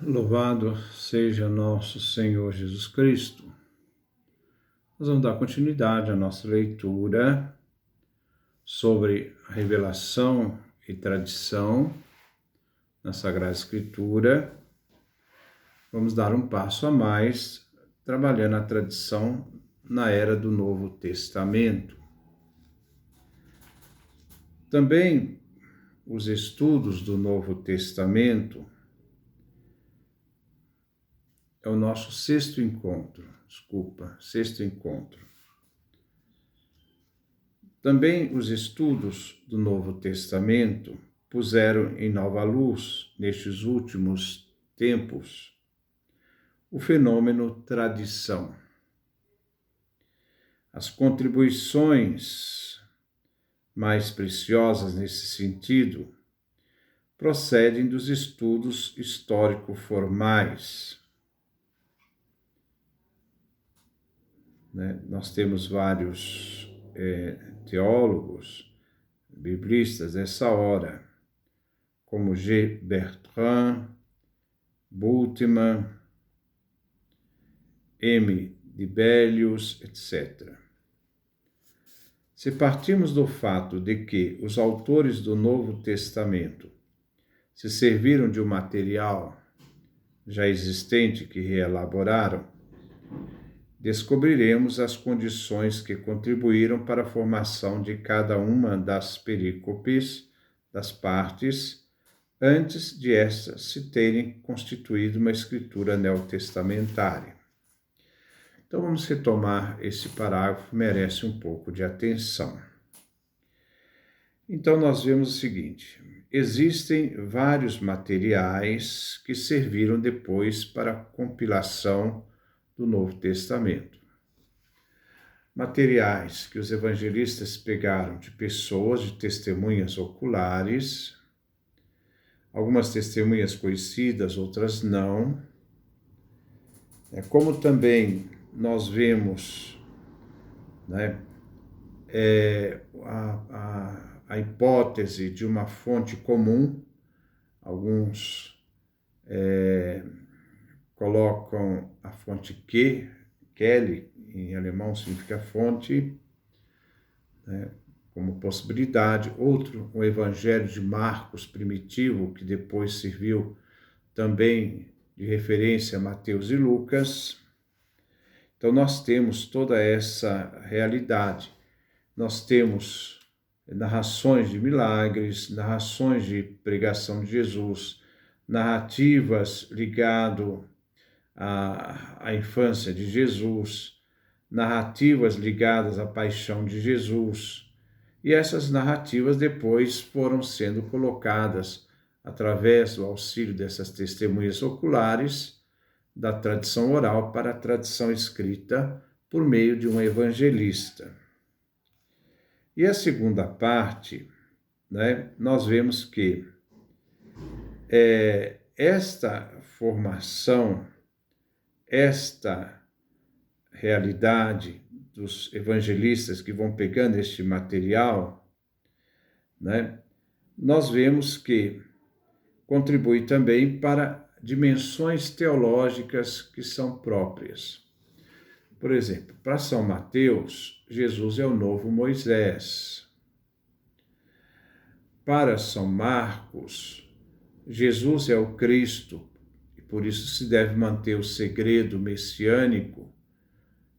Louvado seja nosso Senhor Jesus Cristo. Nós vamos dar continuidade à nossa leitura sobre a revelação e tradição na Sagrada Escritura. Vamos dar um passo a mais, trabalhando a tradição na era do Novo Testamento. Também os estudos do Novo Testamento é o nosso sexto encontro. Também os estudos do Novo Testamento puseram em nova luz, nestes últimos tempos, o fenômeno tradição. As contribuições mais preciosas nesse sentido procedem dos estudos histórico-formais. Nós temos vários teólogos, biblistas nessa hora, como G. Bertrand, Bultmann, M. Dibelius, etc. Se partimos do fato de que os autores do Novo Testamento se serviram de um material já existente que reelaboraram, descobriremos as condições que contribuíram para a formação de cada uma das perícopes, das partes, antes de estas se terem constituído uma escritura neotestamentária. Então vamos retomar esse parágrafo, que merece um pouco de atenção. Então nós vemos o seguinte: existem vários materiais que serviram depois para a compilação do Novo Testamento. Materiais que os evangelistas pegaram de pessoas, de testemunhas oculares, algumas testemunhas conhecidas, outras não. Como também nós vemos a hipótese de uma fonte comum. Alguns colocam a fonte Quelle, em alemão significa fonte, como possibilidade. Outro, o Evangelho de Marcos primitivo, que depois serviu também de referência a Mateus e Lucas. Então nós temos toda essa realidade. Nós temos narrações de milagres, narrações de pregação de Jesus, narrativas ligadas à infância de Jesus, narrativas ligadas à paixão de Jesus. E essas narrativas depois foram sendo colocadas através do auxílio dessas testemunhas oculares, da tradição oral para a tradição escrita por meio de um evangelista. E a segunda parte, nós vemos que esta formação, esta realidade dos evangelistas que vão pegando este material, nós vemos que contribui também para dimensões teológicas que são próprias. Por exemplo, para São Mateus, Jesus é o novo Moisés. Para São Marcos, Jesus é o Cristo, e por isso se deve manter o segredo messiânico,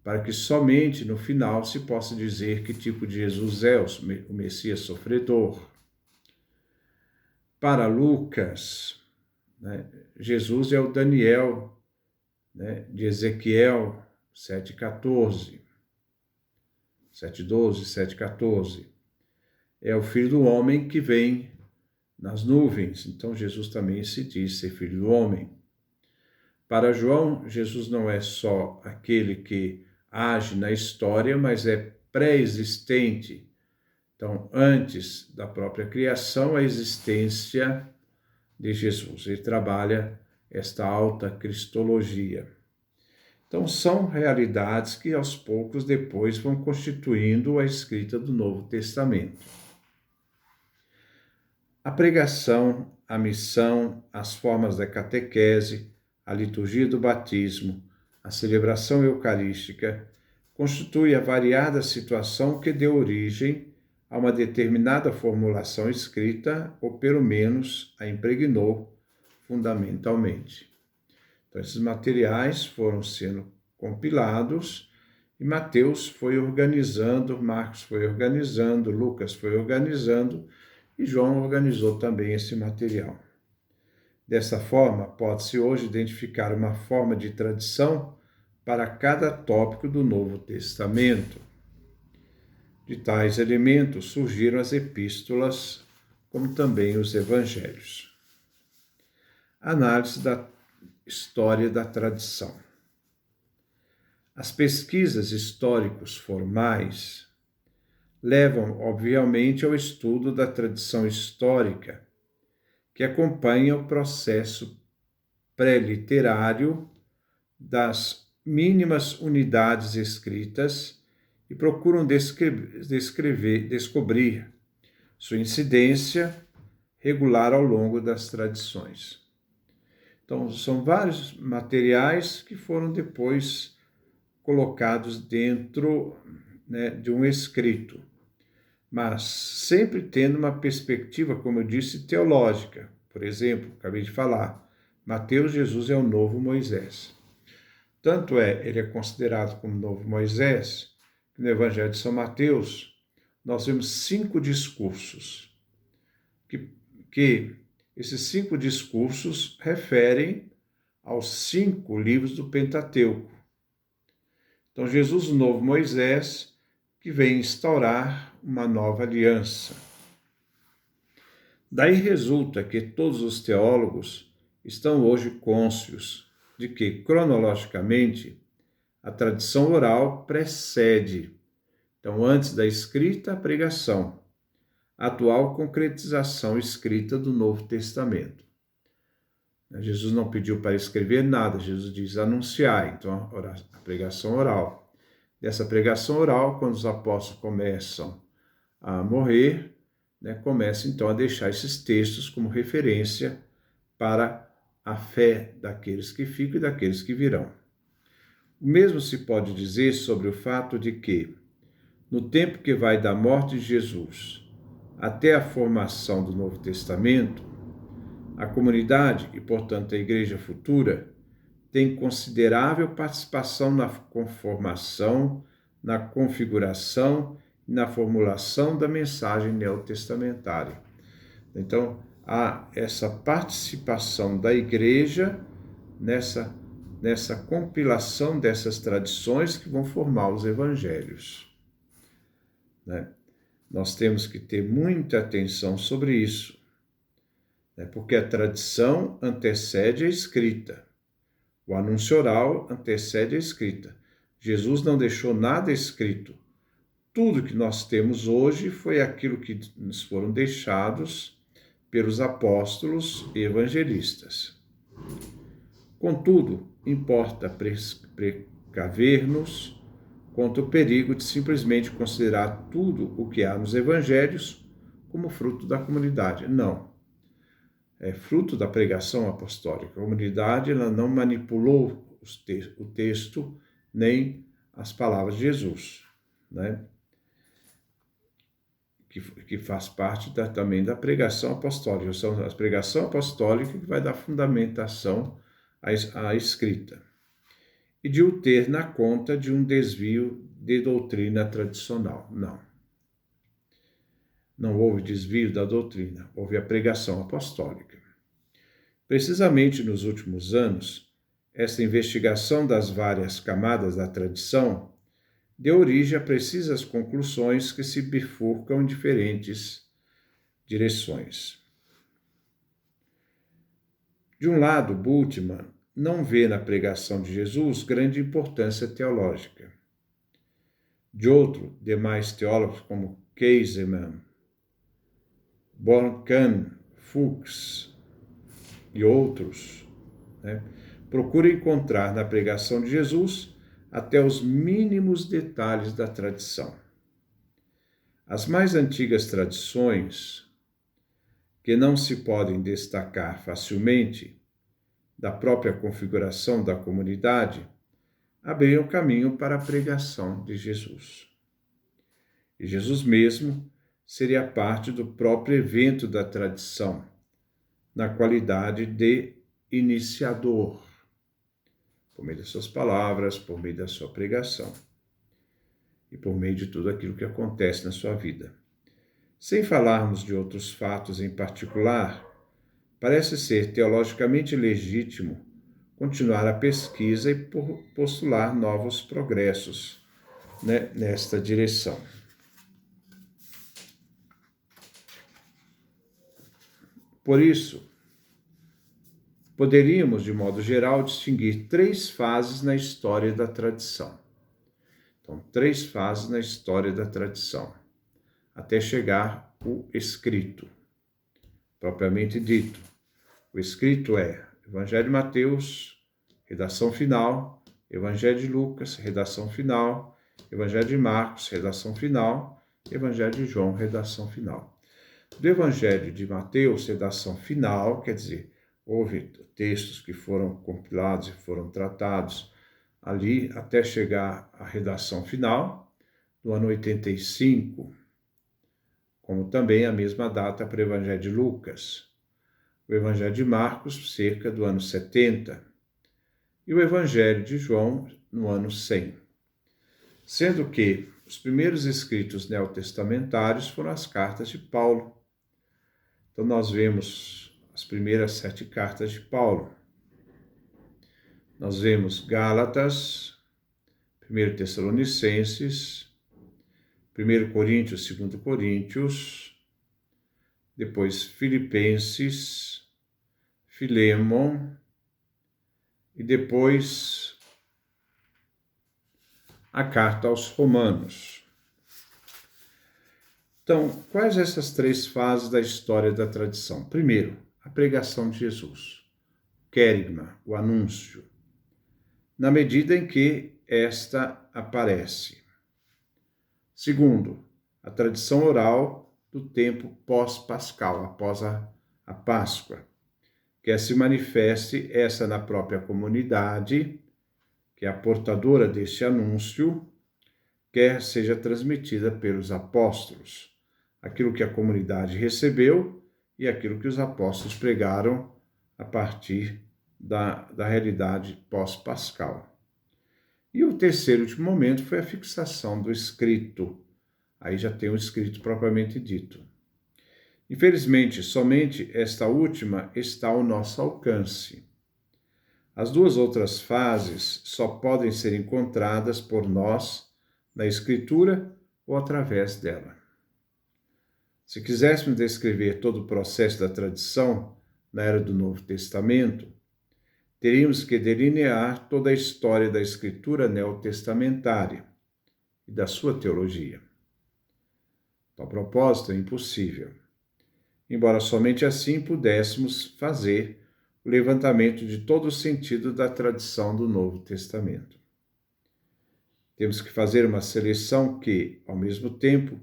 para que somente no final se possa dizer que tipo de Jesus é o Messias sofredor. Para Lucas, Jesus é o Daniel, de Ezequiel 7,14, 7,12, 7,14. É o Filho do Homem que vem nas nuvens. Então Jesus também se diz ser Filho do Homem. Para João, Jesus não é só aquele que age na história, mas é pré-existente. Então, antes da própria criação, a existência de Jesus. Ele trabalha esta alta cristologia. Então, são realidades que aos poucos depois vão constituindo a escrita do Novo Testamento. A pregação a missão, as formas da catequese, a liturgia do batismo, a celebração eucarística, constitui a variada situação que deu origem a uma determinada formulação escrita, ou pelo menos a impregnou fundamentalmente. Então, esses materiais foram sendo compilados e Mateus foi organizando, Marcos foi organizando, Lucas foi organizando e João organizou também esse material. Dessa forma, pode-se hoje identificar uma forma de tradição para cada tópico do Novo Testamento. De tais elementos surgiram as epístolas, como também os evangelhos. Análise da história da tradição. As pesquisas históricos formais levam, obviamente, ao estudo da tradição histórica, que acompanha o processo pré-literário das mínimas unidades escritas e procuram descobrir sua incidência regular ao longo das tradições. Então, são vários materiais que foram depois colocados dentro, de um escrito, mas sempre tendo uma perspectiva, como eu disse, teológica. Por exemplo, acabei de falar, Mateus, Jesus é o novo Moisés. Tanto ele é considerado como novo Moisés, que no Evangelho de São Mateus nós vemos 5 discursos, que esses 5 discursos referem aos 5 livros do Pentateuco. Então, Jesus, o novo Moisés, que vem instaurar uma nova aliança. Daí resulta que todos os teólogos estão hoje cônscios de que, cronologicamente, a tradição oral precede, então, antes da escrita, a pregação, a atual concretização escrita do Novo Testamento. Jesus não pediu para escrever nada, Jesus diz anunciar, então a pregação oral. Dessa pregação oral, quando os apóstolos começam a morrer, começam então a deixar esses textos como referência para a fé daqueles que ficam e daqueles que virão. O mesmo se pode dizer sobre o fato de que, no tempo que vai da morte de Jesus até a formação do Novo Testamento, a comunidade e, portanto, a igreja futura tem considerável participação na conformação, na configuração e na formulação da mensagem neotestamentária. Então, há essa participação da igreja nessa compilação dessas tradições que vão formar os evangelhos. Nós temos que ter muita atenção sobre isso, porque a tradição antecede a escrita. O anúncio oral antecede a escrita. Jesus não deixou nada escrito. Tudo que nós temos hoje foi aquilo que nos foram deixados pelos apóstolos e evangelistas. Contudo, importa precaver-nos contra o perigo de simplesmente considerar tudo o que há nos evangelhos como fruto da comunidade. Não. É fruto da pregação apostólica. A comunidade ela não manipulou o texto nem as palavras de Jesus, que faz parte também da pregação apostólica. São a pregação apostólica que vai dar fundamentação à escrita. E de o ter na conta de um desvio de doutrina tradicional. Não houve desvio da doutrina, houve a pregação apostólica. Precisamente nos últimos anos, esta investigação das várias camadas da tradição deu origem a precisas conclusões que se bifurcam em diferentes direções. De um lado, Bultmann não vê na pregação de Jesus grande importância teológica. De outro, demais teólogos como Käsemann, Bornkan, Fuchs e outros, procuram encontrar na pregação de Jesus até os mínimos detalhes da tradição. As mais antigas tradições que não se podem destacar facilmente da própria configuração da comunidade, abriam caminho para a pregação de Jesus. E Jesus mesmo seria parte do próprio evento da tradição, na qualidade de iniciador, por meio das suas palavras, por meio da sua pregação e por meio de tudo aquilo que acontece na sua vida. Sem falarmos de outros fatos em particular, parece ser teologicamente legítimo continuar a pesquisa e postular novos progressos, né, nesta direção. Por isso, poderíamos, de modo geral, distinguir 3 fases na história da tradição. Então, 3 fases na história da tradição, até chegar o escrito, propriamente dito. O escrito é Evangelho de Mateus, redação final, Evangelho de Lucas, redação final, Evangelho de Marcos, redação final, Evangelho de João, redação final. Do Evangelho de Mateus, redação final, quer dizer, houve textos que foram compilados e foram tratados ali até chegar à redação final, do ano 85, como também a mesma data para o Evangelho de Lucas. O Evangelho de Marcos, cerca do ano 70, e o Evangelho de João, no ano 100. Sendo que os primeiros escritos neotestamentários foram as cartas de Paulo. Então, nós vemos as primeiras 7 cartas de Paulo. Nós vemos Gálatas, 1 Tessalonicenses, 1 Coríntios, 2 Coríntios, depois Filipenses, Filemon, e depois a carta aos Romanos. Então, quais essas 3 fases da história da tradição? Primeiro, a pregação de Jesus, querigma, o anúncio, na medida em que esta aparece. Segundo, a tradição oral do tempo pós-pascal, após a Páscoa, quer se manifeste essa na própria comunidade, que é a portadora deste anúncio, quer seja transmitida pelos apóstolos, aquilo que a comunidade recebeu e aquilo que os apóstolos pregaram a partir da realidade pós-pascal. E o terceiro e último momento foi a fixação do escrito. Aí já tem o escrito propriamente dito. Infelizmente, somente esta última está ao nosso alcance. As 2 outras fases só podem ser encontradas por nós na Escritura ou através dela. Se quiséssemos descrever todo o processo da tradição na era do Novo Testamento, teríamos que delinear toda a história da Escritura neotestamentária e da sua teologia. Tal propósito é impossível, embora somente assim pudéssemos fazer o levantamento de todo o sentido da tradição do Novo Testamento. Temos que fazer uma seleção que, ao mesmo tempo,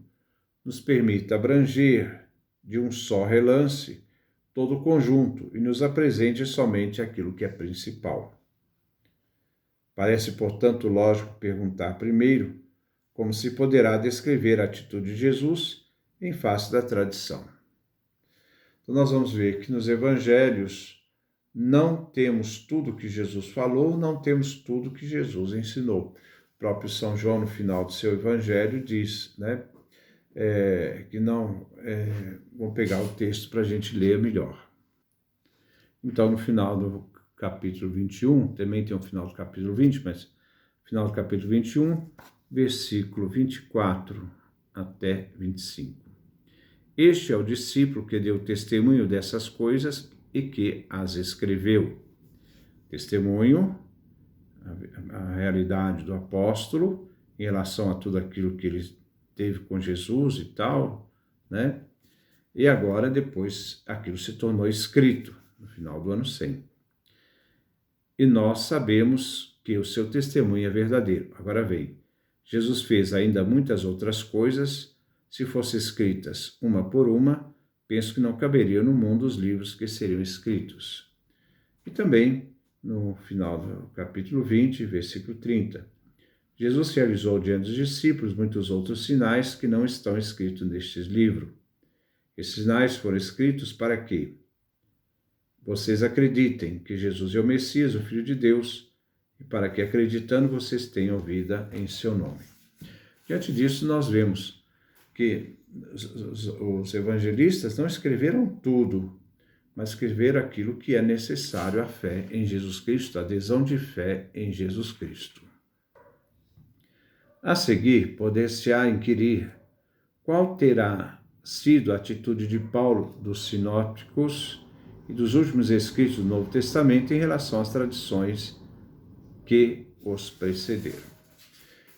nos permita abranger de um só relance todo o conjunto e nos apresente somente aquilo que é principal. Parece, portanto, lógico perguntar primeiro como se poderá descrever a atitude de Jesus em face da tradição. Então, nós vamos ver que nos evangelhos não temos tudo que Jesus falou, não temos tudo que Jesus ensinou. O próprio São João, no final do seu evangelho, diz, né, que não... vou pegar o texto para a gente ler melhor. Então, no final do capítulo 21, também tem o final do capítulo 20, mas no final do capítulo 21, versículo 24 até 25. Este é o discípulo que deu testemunho dessas coisas e que as escreveu. Testemunho, a realidade do apóstolo em relação a tudo aquilo que ele teve com Jesus e tal, né? E agora, depois, aquilo se tornou escrito, no final do ano 100. E nós sabemos que o seu testemunho é verdadeiro. Agora veio. Jesus fez ainda muitas outras coisas, se fossem escritas uma por uma, penso que não caberia no mundo os livros que seriam escritos. E também, no final do capítulo 20, versículo 30, Jesus realizou diante dos discípulos muitos outros sinais que não estão escritos neste livro. Esses sinais foram escritos para que vocês acreditem que Jesus é o Messias, o Filho de Deus, e para que, acreditando, vocês tenham vida em seu nome. Diante disso, nós vemos que os evangelistas não escreveram tudo, mas escreveram aquilo que é necessário à fé em Jesus Cristo, a adesão de fé em Jesus Cristo. A seguir, poder-se-á inquirir qual terá sido a atitude de Paulo, dos sinópticos e dos últimos escritos do Novo Testamento em relação às tradições que os precederam.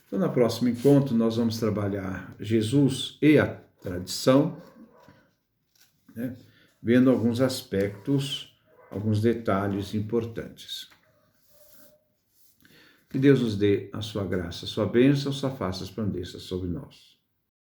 Então, no próximo encontro, nós vamos trabalhar Jesus e a tradição, né, vendo alguns aspectos, alguns detalhes importantes. Que Deus nos dê a sua graça, a sua bênção, sua face resplandeça sobre nós.